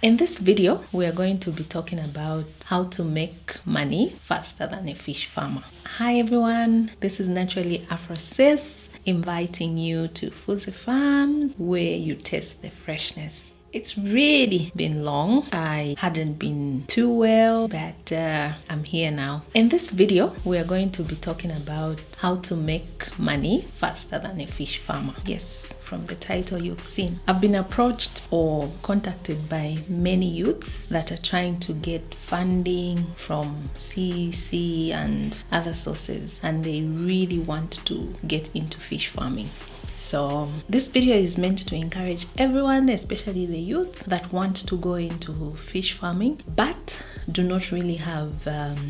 In this video, we are going to be talking about how to make money faster than a fish farmer. Hi everyone, this is Naturally Afro-Sis, inviting you to Fuzi Farms where you taste the freshness. It's really been long. I hadn't been too well, but I'm here now. In this video, we are going to be talking about how to make money faster than a fish farmer. Yes, from the title you've seen. I've been approached or contacted by many youths that are trying to get funding from CEC and other sources, and they really want to get into fish farming. So this video is meant to encourage everyone, especially the youth that want to go into fish farming but do not really have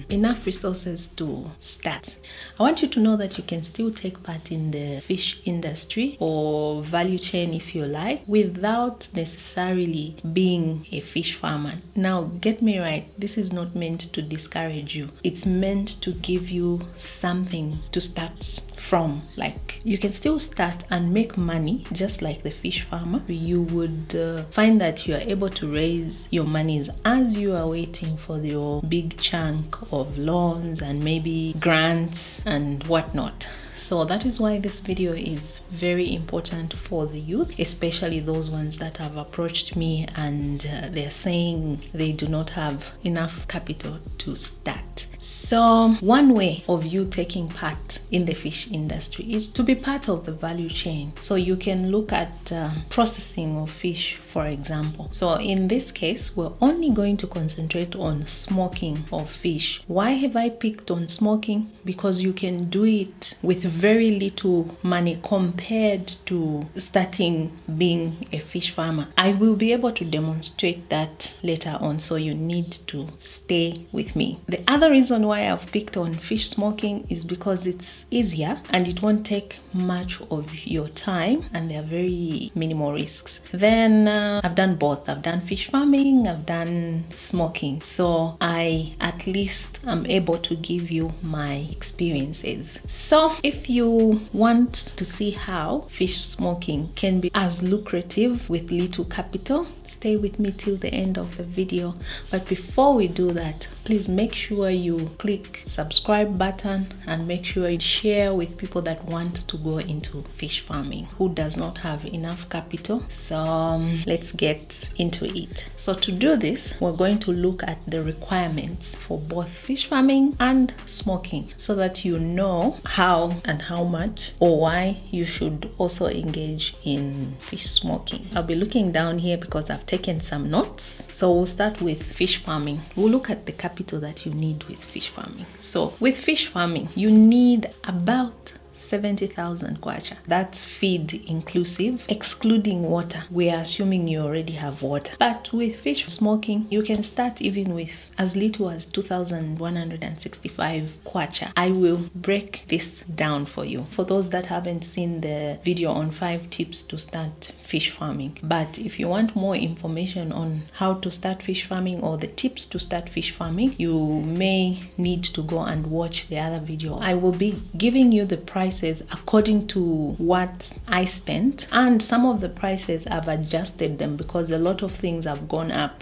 enough resources to start. I want you to know that you can still take part in the fish industry or value chain if you like, without necessarily being a fish farmer. Now get me right, this is not meant to discourage you. It's meant to give you something to start from. Like, you can still start and make money just like the fish farmer. You would find that you are able to raise your monies as you are waiting for your big chunk of loans and maybe grants and whatnot. So that is why this video is very important for the youth, especially those ones that have approached me and they're saying they do not have enough capital to start. So one way of you taking part in the fish industry is to be part of the value chain. So you can look at processing of fish, for example. So in this case, we're only going to concentrate on smoking of fish. Why have I picked on smoking? Because you can do it with very little money compared to starting being a fish farmer. I will be able to demonstrate that later on, so you need to stay with me. The other reason why I've picked on fish smoking is because it's easier and it won't take much of your time and there are very minimal risks. Then I've done both. I've done fish farming, I've done smoking. So I at least am able to give you my experiences. So if you want to see how fish smoking can be as lucrative with little capital, stay with me till the end of the video. But before we do that, please make sure you click subscribe button and make sure you share with people that want to go into fish farming who does not have enough capital. So let's get into it. So to do this, we're going to look at the requirements for both fish farming and smoking so that you know how and how much or why you should also engage in fish smoking. I'll be looking down here because I've taken some notes. So we'll start with fish farming. We'll look at the capital that you need with fish farming. So with fish farming, you need about 70,000 kwacha. That's feed inclusive, excluding water. We are assuming you already have water. But with fish smoking, you can start even with as little as 2,165 kwacha. I will break this down for you. For those that haven't seen the video on 5 tips to start fish farming. But if you want more information on how to start fish farming or the tips to start fish farming, you may need to go and watch the other video. I will be giving you the prices according to what I spent, and some of the prices I've adjusted them because a lot of things have gone up.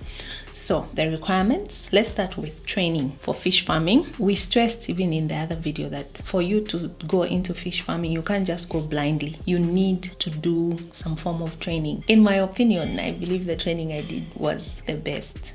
So the requirements, let's start with training for fish farming. We stressed even in the other video that for you to go into fish farming, you can't just go blindly. You need to do some form of training. In my opinion, I believe the training I did was the best.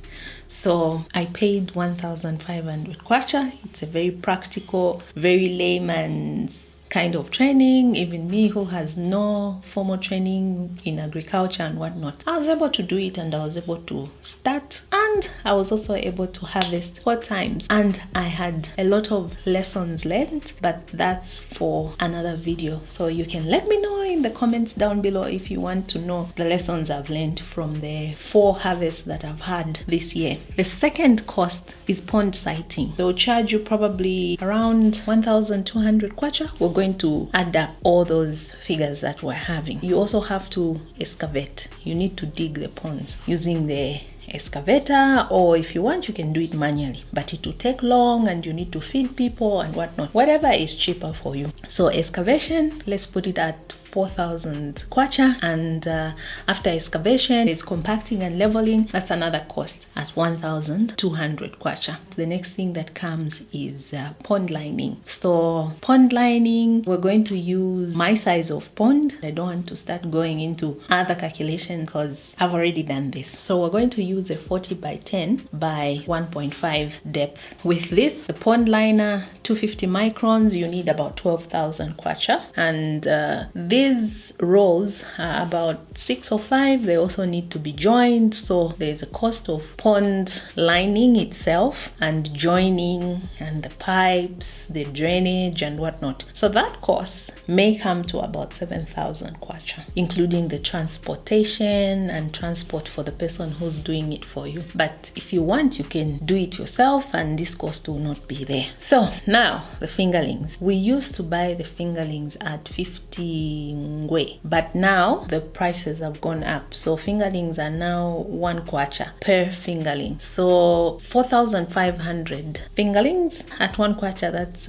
So I paid 1,500 kwacha. It's a very practical, very layman's kind of training. Even me who has no formal training in agriculture and whatnot, I was able to do it and I was able to start, and I was also able to harvest 4 times, and I had a lot of lessons learned, but that's for another video. So you can let me know in the comments down below if you want to know the lessons I've learned from the 4 harvests that I've had this year. The second cost is pond siting. They'll charge you probably around 1,200 kwacha. We're going to add up all those figures that we're having. You also have to excavate. You need to dig the ponds using the excavator, or if you want you can do it manually, but it will take long and you need to feed people and whatnot. Whatever is cheaper for you. So excavation, let's put it at 4,000 kwacha, and after excavation, there's compacting and leveling. That's another cost at 1,200 kwacha. The next thing that comes is pond lining. So pond lining, we're going to use my size of pond. I don't want to start going into other calculation because I've already done this. So we're going to use a 40 by 10 by 1.5 depth. With this, the pond liner, 250 microns, you need about 12,000 kwacha. And these rows are about 6 or 5. They also need to be joined. So there's a cost of pond lining itself and joining and the pipes, the drainage and whatnot. So that cost may come to about 7,000 kwacha, including the transportation and transport for the person who's doing it for you. But if you want, you can do it yourself and this cost will not be there. So now the fingerlings. We used to buy the fingerlings at 50 ngwe, but now the prices have gone up. So fingerlings are now 1 kwacha per fingerling. So 4,500 fingerlings at 1 kwacha, that's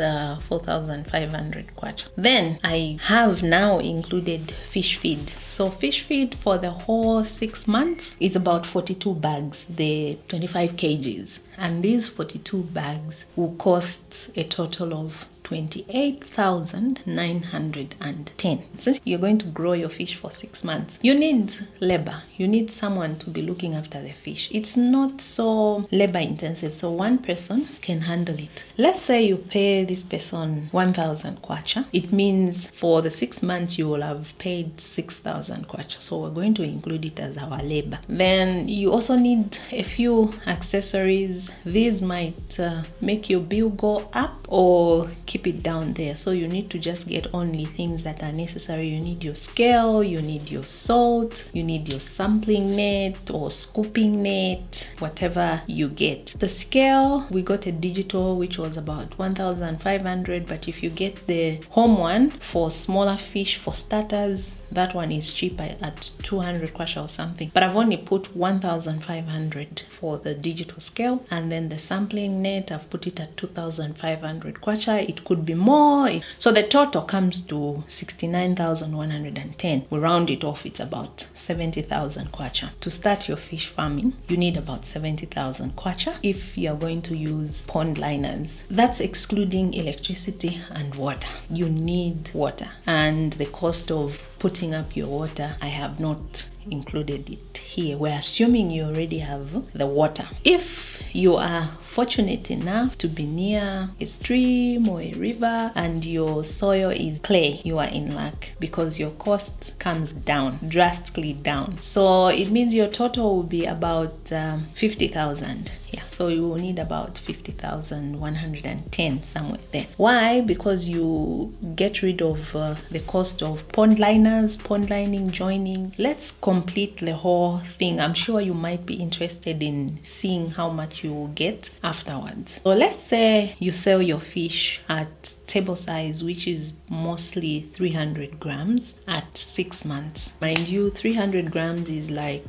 4,500 kwacha. Then I have now included fish feed. So fish feed for the whole 6 months is about 42 bags, the 25 kgs. And these 42 bags will cost a total of 28,910. Since you're going to grow your fish for 6 months, you need labor. You need someone to be looking after the fish. It's not so labor intensive, so one person can handle it. Let's say you pay this person 1,000 kwacha. It means for the 6 months you will have paid 6,000 kwacha. So we're going to include it as our labor. Then you also need a few accessories. These might make your bill go up or keep it down there. So you need to just get only things that are necessary. You need your scale, you need your salt, you need your sampling net or scooping net, whatever you get. The scale, we got a digital which was about 1,500, but if you get the home one for smaller fish, for starters, that one is cheaper at 200 kwacha or something. But I've only put 1,500 for the digital scale, and then the sampling net, I've put it at 2,500 kwacha. It could be more. So the total comes to 69,110. We round it off, it's about 70,000 kwacha. To start your fish farming, you need about 70,000 kwacha if you're going to use pond liners. That's excluding electricity and water. You need water, and the cost of putting up your water, I have not included it here. We're assuming you already have the water. If you are fortunate enough to be near a stream or a river and your soil is clay, you are in luck because your cost comes down, drastically down. So it means your total will be about 50,000. Yeah, so you will need about 50,110 somewhere there. Why? Because you get rid of the cost of pond liners, pond lining, joining. Let's complete the whole thing. I'm sure you might be interested in seeing how much you will get afterwards. So let's say you sell your fish at table size, which is mostly 300 grams at 6 months. Mind you, 300 grams is like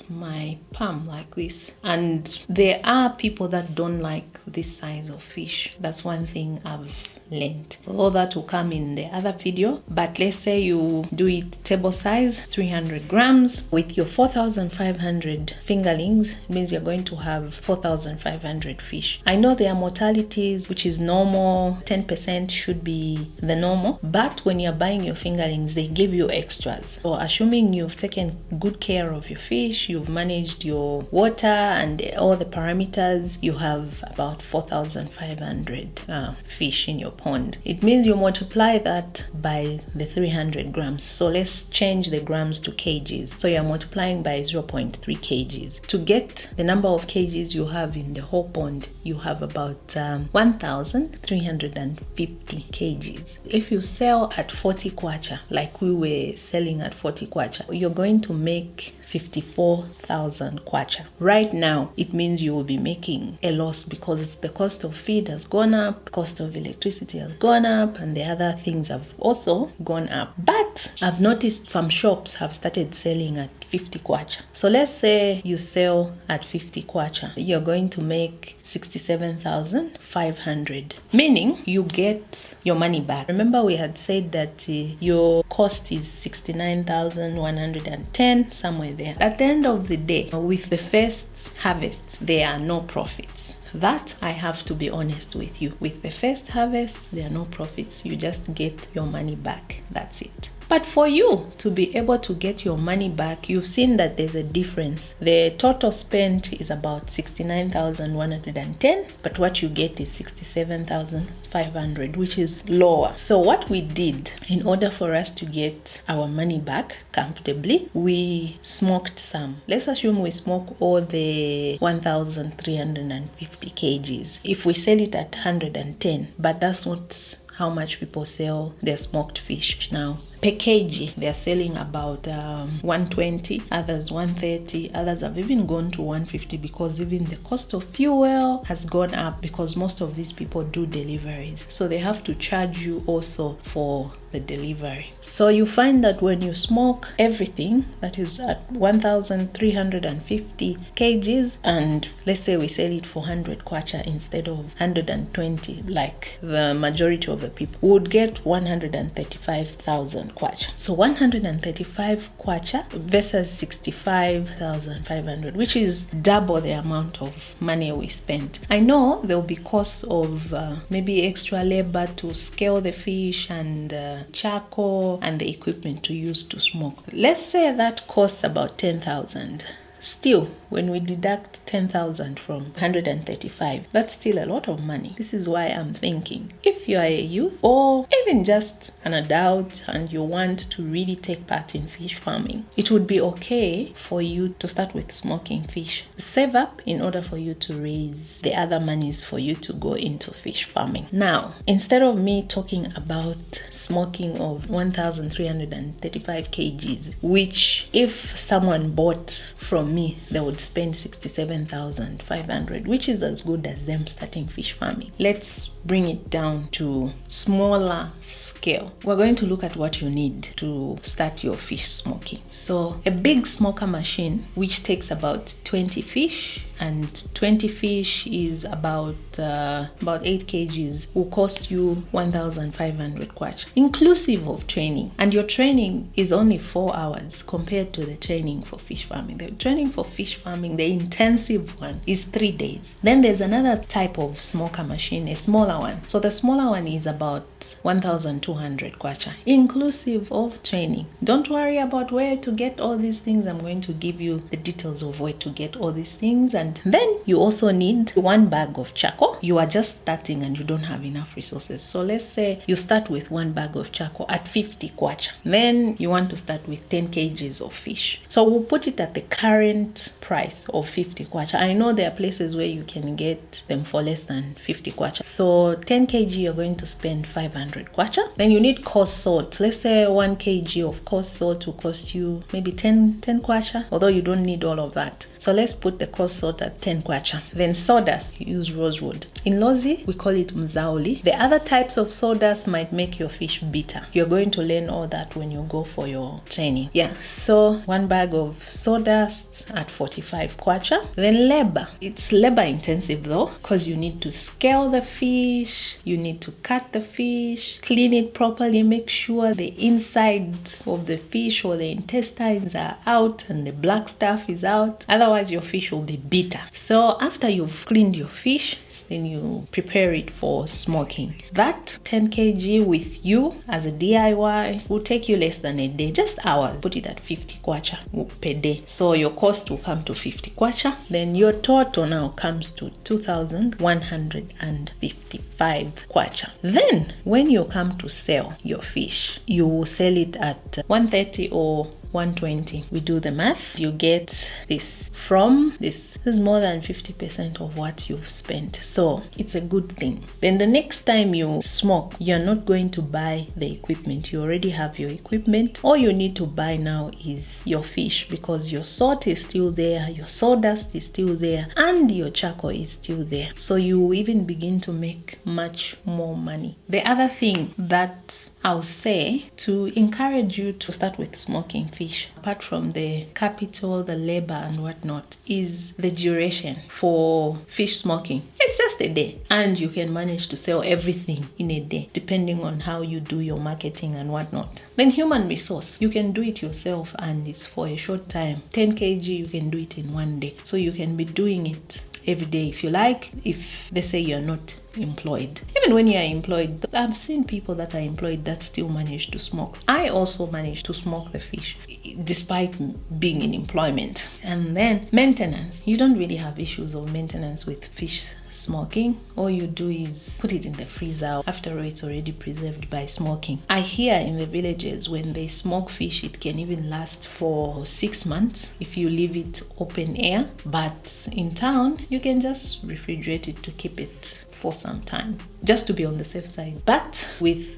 my palm, like this. And there are people that don't like this size of fish. That's one thing I've learned. All that will come in the other video, but let's say you do it table size, 300 grams with your 4,500 fingerlings. It means you're going to have 4,500 fish. I know there are mortalities, which is normal. 10% should be the normal, but when you're buying your fingerlings, they give you extras. So assuming you've taken good care of your fish, you've managed your water and all the parameters, you have about 4,500 fish in your pond. It means you multiply that by the 300 grams. So let's change the grams to kgs. So you're multiplying by 0.3 kgs. To get the number of kgs you have in the whole pond, you have about 1,350 kgs. If you sell at 40 kwacha, like we were selling at 40 kwacha, you're going to make 54,000 kwacha. Right now, it means you will be making a loss because the cost of feed has gone up, cost of electricity has gone up, and the other things have also gone up. But I've noticed some shops have started selling at 50 kwacha. So let's say you sell at 50 kwacha. You're going to make 67,500, meaning you get your money back. Remember we had said that your cost is 69,110, somewhere there. At the end of the day, with the first harvest, there are no profits. That I have to be honest with you. With the first harvest, there are no profits. You just get your money back. That's it. But for you to be able to get your money back, you've seen that there's a difference. The total spent is about 69,110, but what you get is 67,500, which is lower. So what we did in order for us to get our money back comfortably, we smoked some. Let's assume we smoke all the 1,350 kgs. If we sell it at 110, but that's not how much people sell their smoked fish now. Per kg, they're selling about 120, others 130, others have even gone to 150 because even the cost of fuel has gone up because most of these people do deliveries. So they have to charge you also for the delivery. So you find that when you smoke everything that is at 1,350 kgs, and let's say we sell it for 100 kwacha instead of 120, like the majority of the people, would get 135,000 kwacha. So 135 kwacha versus 65,500, which is double the amount of money we spent. I know there will be costs of maybe extra labor to scale the fish and charcoal and the equipment to use to smoke. Let's say that costs about 10,000. Still, when we deduct 10,000 from 135, that's still a lot of money. This is why I'm thinking, if you are a youth or even just an adult and you want to really take part in fish farming, it would be okay for you to start with smoking fish. Save up in order for you to raise the other monies for you to go into fish farming. Now, instead of me talking about smoking of 1,335 kgs, which if someone bought from me, they would spend 67,500, which is as good as them starting fish farming. Let's bring it down to smaller scale. We're going to look at what you need to start your fish smoking. So a big smoker machine, which takes about 20 fish, and 20 fish is about 8 kgs, will cost you 1,500 kwacha, inclusive of training. And your training is only 4 hours compared to the training for fish farming. The training for fish farming, the intensive one, is 3 days. Then there's another type of smoker machine, a smaller one. So the smaller one is about 1,200 kwacha, inclusive of training. Don't worry about where to get all these things. I'm going to give you the details of where to get all these things. And then you also need 1 bag of charcoal. You are just starting and you don't have enough resources. So let's say you start with 1 bag of charcoal at 50 kwacha. Then you want to start with 10 kgs of fish. So we'll put it at the current price of 50 kwacha. I know there are places where you can get them for less than 50 kwacha. So 10 kg, you're going to spend 500 kwacha. Then you need coarse salt. Let's say 1 kg of coarse salt will cost you maybe 10 kwacha, although you don't need all of that. So let's put the coarse salt at 10 kwacha. Then sawdust, you use rosewood. In Lozi, we call it mzauli. The other types of sawdust might make your fish bitter. You're going to learn all that when you go for your training. Yeah, so 1 bag of sawdust at 45 kwacha. Then labor. It's labor intensive though, because you need to scale the fish, you need to cut the fish, clean it properly, make sure the insides of the fish or the intestines are out and the black stuff is out. Otherwise your fish will be bitter. So after you've cleaned your fish, then you prepare it for smoking. That 10 kg with you as a DIY will take you less than a day, just hours. Put it at 50 kwacha per day. So your cost will come to 50 kwacha. Then your total now comes to 2,155 kwacha. Then when you come to sell your fish, you will sell it at 130 or 120. We do the math. You get this from this. This is more than 50% of what you've spent. So it's a good thing. Then the next time you smoke, you're not going to buy the equipment. You already have your equipment. All you need to buy now is your fish, because your salt is still there, your sawdust is still there, and your charcoal is still there. So you even begin to make much more money. The other thing that I'll say to encourage you to start with smoking fish fish, apart from the capital, the labor and whatnot, is the duration for fish smoking. It's just a day, and you can manage to sell everything in a day, depending on how you do your marketing and whatnot. Then human resource, you can do it yourself, and it's for a short time. 10 kg, you can do it in one day. So you can be doing it every day if you like, if they say you're not employed. Even when you are employed, I've seen people that are employed that still manage to smoke. I also managed to smoke the fish despite being in employment. And then maintenance, you don't really have issues of maintenance with fish smoking. All you do is put it in the freezer. After all, it's already preserved by smoking. I hear in the villages when they smoke fish, it can even last for 6 months if you leave it open air. But in town, you can just refrigerate it to keep it for some time, just to be on the safe side. But with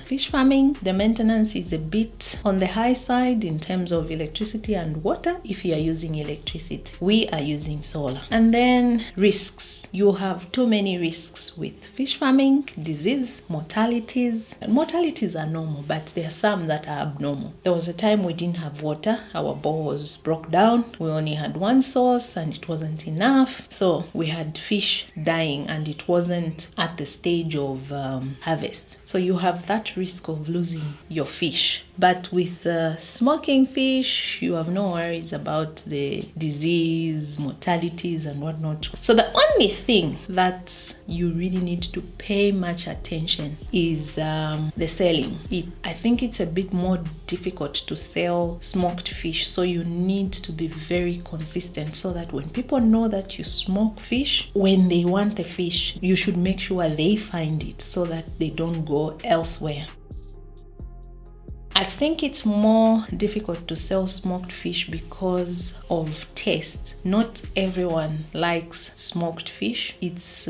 fish farming, the maintenance is a bit on the high side in terms of electricity and water. If you are using electricity, we are using solar. And then risks. You have too many risks with fish farming: disease, mortalities. And mortalities are normal, but there are some that are abnormal. There was a time we didn't have water. Our boreholes broke down. We only had one source and it wasn't enough. So we had fish dying, and it wasn't at the stage of harvest. So you have that risk of losing your fish. But with smoking fish, you have no worries about the disease, mortalities and whatnot. So the only thing that you really need to pay much attention is the selling. I think it's a bit more difficult to sell smoked fish. So you need to be very consistent so that when people know that you smoke fish, when they want the fish, you should make sure they find it so that they don't go elsewhere. I think it's more difficult to sell smoked fish because of taste. Not everyone likes smoked fish. It's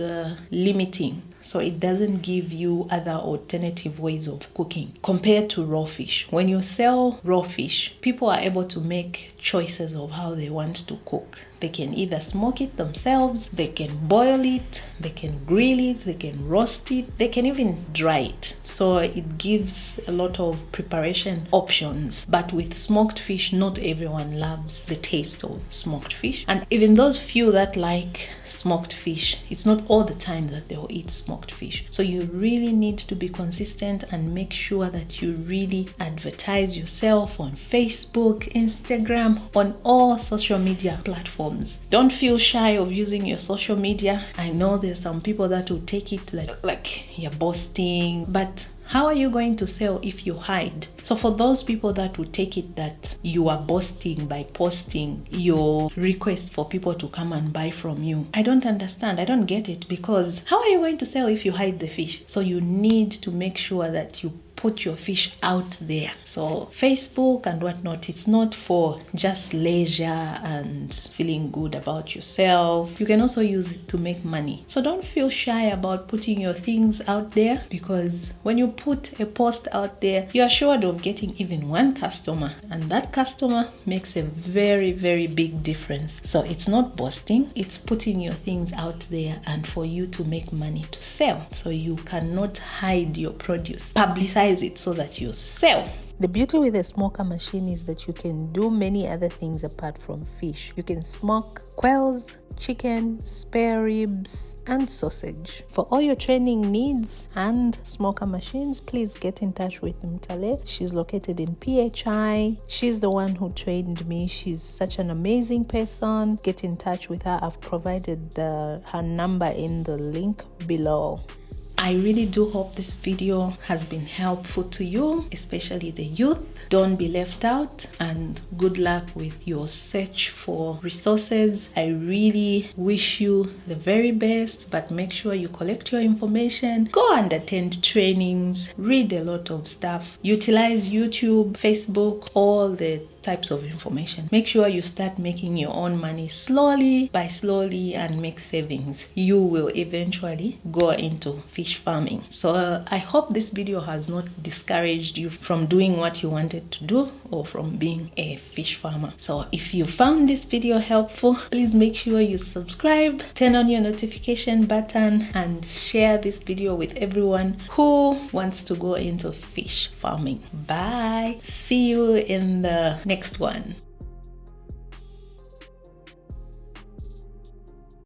limiting. So it doesn't give you other alternative ways of cooking compared to raw fish. When you sell raw fish, people are able to make choices of how they want to cook. They can either smoke it themselves, they can boil it, they can grill it, they can roast it, they can even dry it. So it gives a lot of preparation options. But with smoked fish, not everyone loves the taste of smoked fish. And even those few that like smoked fish, it's not all the time that they'll eat smoked fish. So you really need to be consistent and make sure that you really advertise yourself on Facebook, Instagram, on all social media platforms. Don't feel shy of using your social media. I know there's some people that will take it like you're boasting, but how are you going to sell if you hide? So for those people that will take it that you are boasting by posting your request for people to come and buy from you, I don't understand. I don't get it, because how are you going to sell if you hide the fish? So you need to make sure that you put your fish out there. So Facebook and whatnot, it's not for just leisure and feeling good about yourself. You can also use it to make money. So don't feel shy about putting your things out there, because when you put a post out there, you're assured of getting even one customer, and that customer makes a very, very big difference. So it's not boasting, it's putting your things out there and for you to make money to sell. So you cannot hide your produce. Publicize it so that you sell. The beauty with a smoker machine is that you can do many other things apart from fish. You can smoke quails, chicken, spare ribs, and sausage. For all your training needs and smoker machines, please get in touch with Mtale. She's located in PHI. She's the one who trained me. She's such an amazing person. Get in touch with her. I've provided her number in the link below. I really do hope this video has been helpful to you, especially the youth. Don't be left out, and good luck with your search for resources. I really wish you the very best, but make sure you collect your information, go and attend trainings, read a lot of stuff, utilize YouTube, Facebook, all the types of information. Make sure you start making your own money slowly by slowly and make savings. You will eventually go into fish fish farming. So I hope this video has not discouraged you from doing what you wanted to do or from being a fish farmer. So if you found this video helpful, please make sure you subscribe, turn on your notification button, and share this video with everyone who wants to go into fish farming. Bye. See you in the next one.